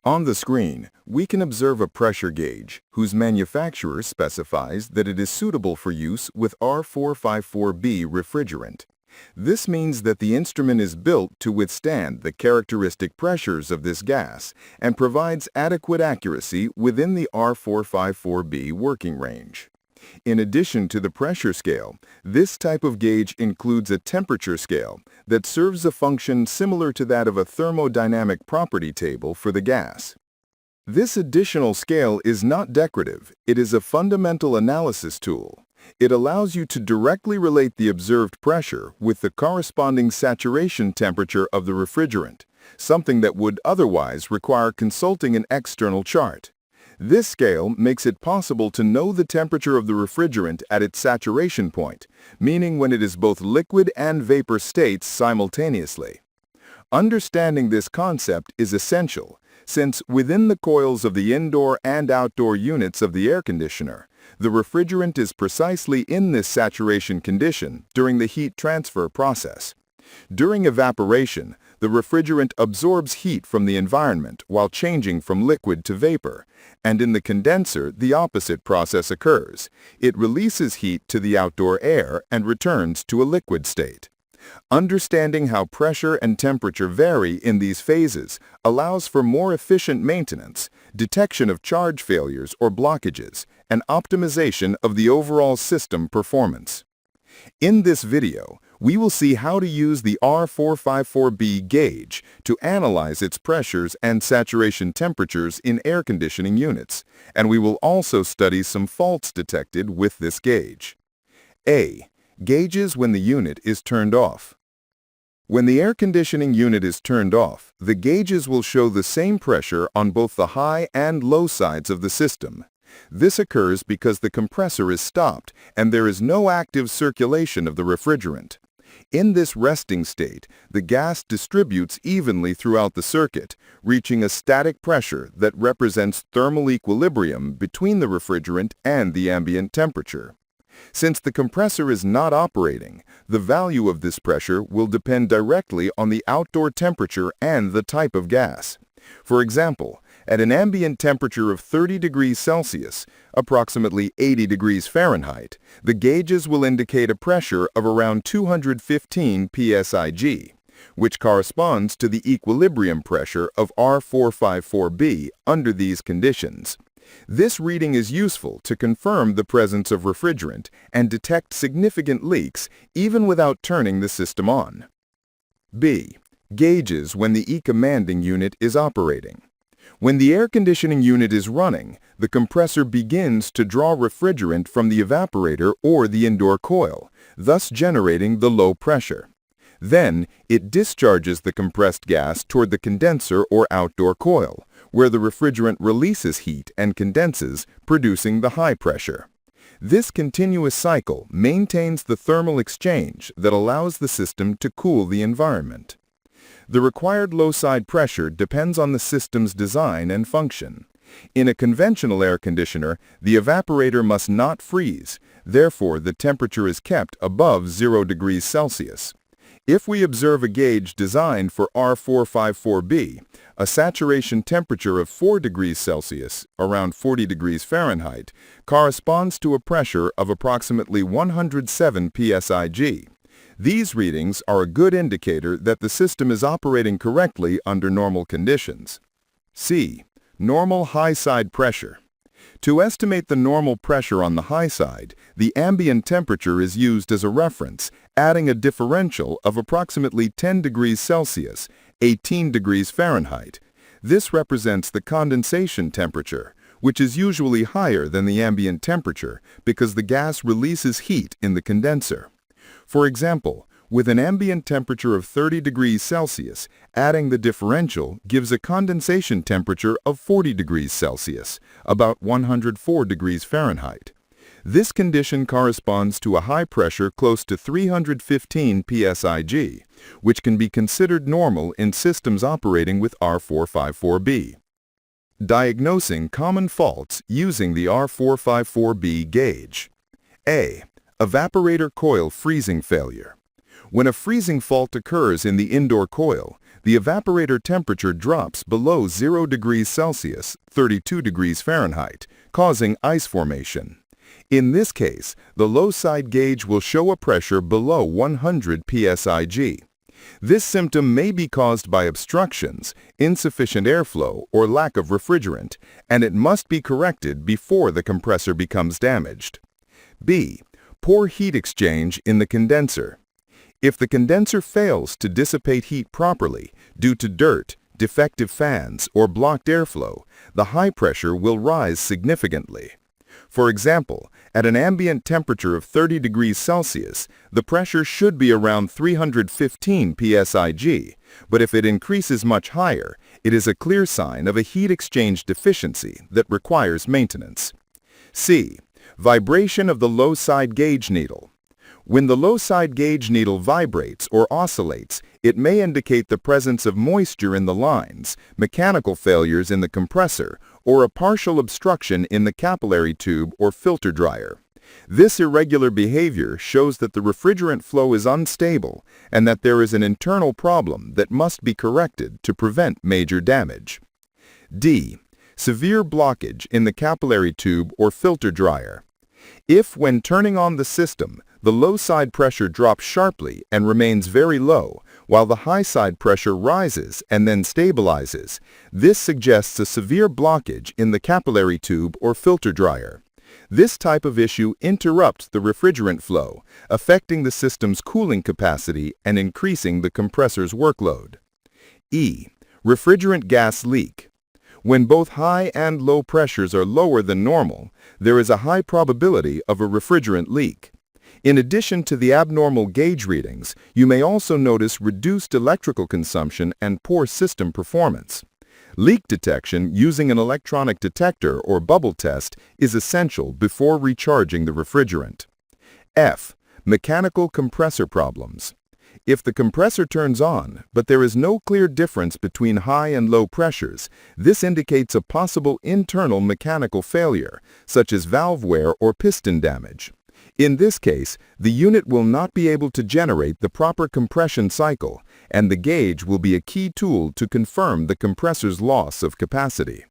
On the screen, we can observe a pressure gauge whose manufacturer specifies that it is suitable for use with R454B refrigerant. This means that the instrument is built to withstand the characteristic pressures of this gas and provides adequate accuracy within the R454B working range. In addition to the pressure scale, this type of gauge includes a temperature scale that serves a function similar to that of a thermodynamic property table for the gas. This additional scale is not decorative, it is a fundamental analysis tool. It allows you to directly relate the observed pressure with the corresponding saturation temperature of the refrigerant, something that would otherwise require consulting an external chart. This scale makes it possible to know the temperature of the refrigerant at its saturation point, meaning when it is both liquid and vapor states simultaneously. Understanding this concept is essential, since within the coils of the indoor and outdoor units of the air conditioner, the refrigerant is precisely in this saturation condition during the heat transfer process. During evaporation, the refrigerant absorbs heat from the environment while changing from liquid to vapor, and in the condenser, the opposite process occurs. It releases heat to the outdoor air and returns to a liquid state. Understanding how pressure and temperature vary in these phases allows for more efficient maintenance, detection of charge failures or blockages, and optimization of the overall system performance. In this video, we will see how to use the R454B gauge to analyze its pressures and saturation temperatures in air conditioning units, and we will also study some faults detected with this gauge. A. Gauges when the unit is turned off. When the air conditioning unit is turned off, the gauges will show the same pressure on both the high and low sides of the system. This occurs because the compressor is stopped and there is no active circulation of the refrigerant. In this resting state, the gas distributes evenly throughout the circuit, reaching a static pressure that represents thermal equilibrium between the refrigerant and the ambient temperature. Since the compressor is not operating, the value of this pressure will depend directly on the outdoor temperature and the type of gas. For example, at an ambient temperature of 30 degrees Celsius, approximately 80 degrees Fahrenheit, the gauges will indicate a pressure of around 215 psig, which corresponds to the equilibrium pressure of R454B under these conditions. This reading is useful to confirm the presence of refrigerant and detect significant leaks even without turning the system on. B. Gauges when the commanding unit is operating. When the air conditioning unit is running, the compressor begins to draw refrigerant from the evaporator or the indoor coil, thus generating the low pressure. Then, it discharges the compressed gas toward the condenser or outdoor coil, where the refrigerant releases heat and condenses, producing the high pressure. This continuous cycle maintains the thermal exchange that allows the system to cool the environment. The required low side pressure depends on the system's design and function. In a conventional air conditioner, the evaporator must not freeze, therefore the temperature is kept above 0 degrees Celsius. If we observe a gauge designed for R454B, a saturation temperature of 4 degrees Celsius, around 40 degrees Fahrenheit, corresponds to a pressure of approximately 107 psig. These readings are a good indicator that the system is operating correctly under normal conditions. C. Normal high side pressure. To estimate the normal pressure on the high side, the ambient temperature is used as a reference, adding a differential of approximately 10 degrees Celsius, 18 degrees Fahrenheit. This represents the condensation temperature, which is usually higher than the ambient temperature because the gas releases heat in the condenser. For example, with an ambient temperature of 30 degrees Celsius, adding the differential gives a condensation temperature of 40 degrees Celsius, about 104 degrees Fahrenheit. This condition corresponds to a high pressure close to 315 psig, which can be considered normal in systems operating with R454B. Diagnosing common faults using the R454B gauge. A. Evaporator coil freezing failure. When a freezing fault occurs in the indoor coil, the evaporator temperature drops below 0 degrees Celsius, 32 degrees Fahrenheit, causing ice formation. In this case, the low side gauge will show a pressure below 100 psig. This symptom may be caused by obstructions, insufficient airflow, or lack of refrigerant, and it must be corrected before the compressor becomes damaged. B. Poor heat exchange in the condenser. If the condenser fails to dissipate heat properly due to dirt, defective fans, or blocked airflow, the high pressure will rise significantly. For example, at an ambient temperature of 30 degrees Celsius, the pressure should be around 315 psig, but if it increases much higher, it is a clear sign of a heat exchange deficiency that requires maintenance. C. Vibration of the low side gauge needle. When the low side gauge needle vibrates or oscillates, it may indicate the presence of moisture in the lines, mechanical failures in the compressor, or a partial obstruction in the capillary tube or filter dryer. This irregular behavior shows that the refrigerant flow is unstable and that there is an internal problem that must be corrected to prevent major damage. D. Severe blockage in the capillary tube or filter dryer. If, when turning on the system, the low side pressure drops sharply and remains very low, while the high side pressure rises and then stabilizes, this suggests a severe blockage in the capillary tube or filter dryer. This type of issue interrupts the refrigerant flow, affecting the system's cooling capacity and increasing the compressor's workload. E. Refrigerant gas leak. When both high and low pressures are lower than normal, there is a high probability of a refrigerant leak. In addition to the abnormal gauge readings, you may also notice reduced electrical consumption and poor system performance. Leak detection using an electronic detector or bubble test is essential before recharging the refrigerant. F. Mechanical compressor problems. If the compressor turns on, but there is no clear difference between high and low pressures, this indicates a possible internal mechanical failure, such as valve wear or piston damage. In this case, the unit will not be able to generate the proper compression cycle, and the gauge will be a key tool to confirm the compressor's loss of capacity.